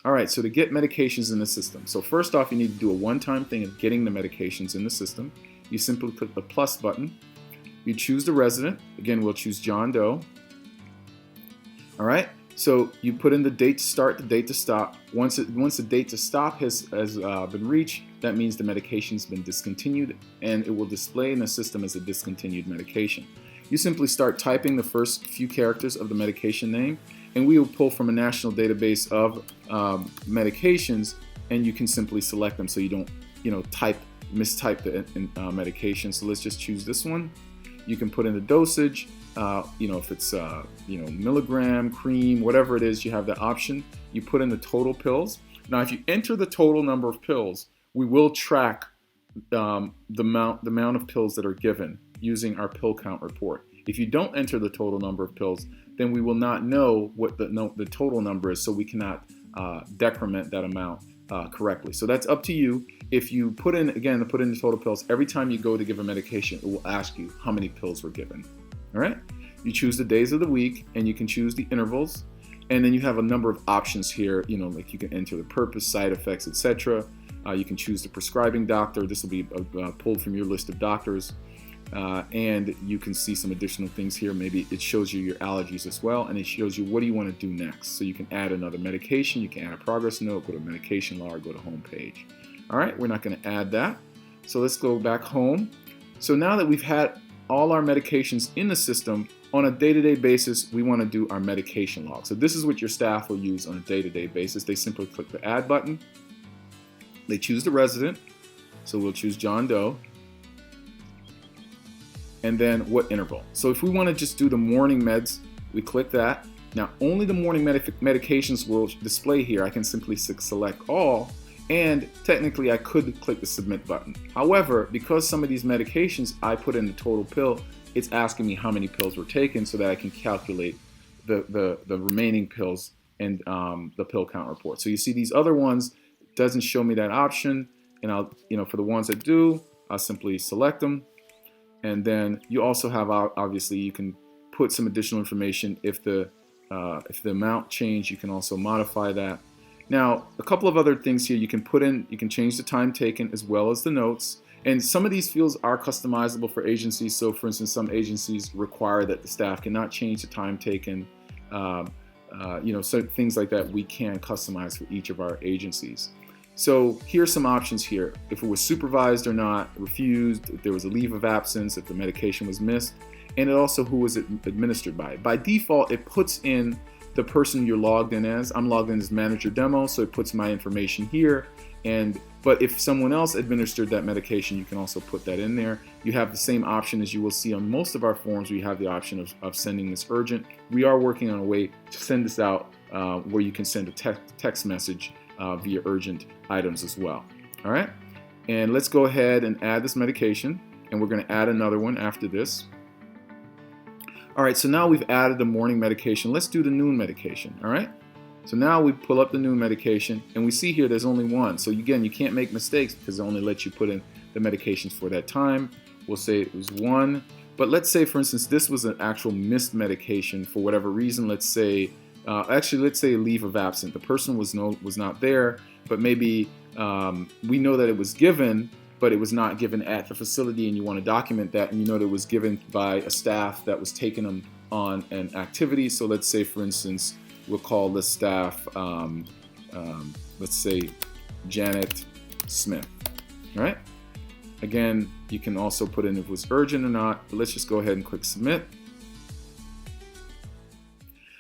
All right, so to get medications in the system. So first off, you need to do a one-time thing of getting the medications in the system. You simply click the plus button. You choose the resident. Again, we'll choose John Doe. All right, so you put in the date to start, the date to stop. Once the date to stop has been reached, that means the medication's been discontinued, and it will display in the system as a discontinued medication. You simply start typing the first few characters of the medication name, and we will pull from a national database of medications, and you can simply select them so you don't, mistype the medication. So let's just choose this one. You can put in the dosage, if it's milligram, cream, whatever it is, you have the option. You put in the total pills. Now, if you enter the total number of pills, we will track the amount of pills that are given using our pill count report. If you don't enter the total number of pills, then we will not know what the total number is, so we cannot decrement that amount correctly. So that's up to you. If you put in the total pills, every time you go to give a medication, it will ask you how many pills were given. All right? You choose the days of the week, and you can choose the intervals, and then you have a number of options here. Like you can enter the purpose, side effects, etc. You can choose the prescribing doctor. This will be pulled from your list of doctors. And you can see some additional things here. Maybe it shows you your allergies as well, and it shows you what do you want to do next. So you can add another medication, you can add a progress note, go to medication log, go to home page. All right, we're not going to add that. So let's go back home. So now that we've had all our medications in the system, on a day-to-day basis, we want to do our medication log. So this is what your staff will use on a day-to-day basis. They simply click the add button. They choose the resident. So we'll choose John Doe. And then what interval. So if we want to just do the morning meds, we click that. Now only the morning medications will display here. I can simply select all, and technically I could click the submit button. However, because some of these medications I put in the total pill, it's asking me how many pills were taken so that I can calculate the remaining pills and the pill count report. So you see these other ones, it doesn't show me that option, and I'll, for the ones that do, I'll simply select them. And then you also have, obviously, you can put some additional information. If the amount changed, you can also modify that. Now, a couple of other things here you can put in. You can change the time taken as well as the notes. And some of these fields are customizable for agencies. So, for instance, some agencies require that the staff cannot change the time taken. So things like that we can customize for each of our agencies. So here's some options here. If it was supervised or not, refused, if there was a leave of absence, if the medication was missed, and it also who was it administered by. By default, it puts in the person you're logged in as. I'm logged in as manager demo, so it puts my information here. But if someone else administered that medication, you can also put that in there. You have the same option as you will see on most of our forms. We have the option of sending this urgent. We are working on a way to send this out where you can send a text message via urgent items as well. All right, and let's go ahead and add this medication, and we're going to add another one after this. All right, so now we've added the morning medication. Let's do the noon medication. All right, so now we pull up the noon medication, and we see here there's only one. So again, you can't make mistakes because it only lets you put in the medications for that time. We'll say it was one, but let's say, for instance, this was an actual missed medication for whatever reason. Let's say let's say a leave of absence. The person was not there, but maybe we know that it was given, but it was not given at the facility, and you want to document that, and you know that it was given by a staff that was taking them on an activity. So let's say, for instance, we'll call this staff, let's say Janet Smith. All right. Again, you can also put in if it was urgent or not, but let's just go ahead and click submit.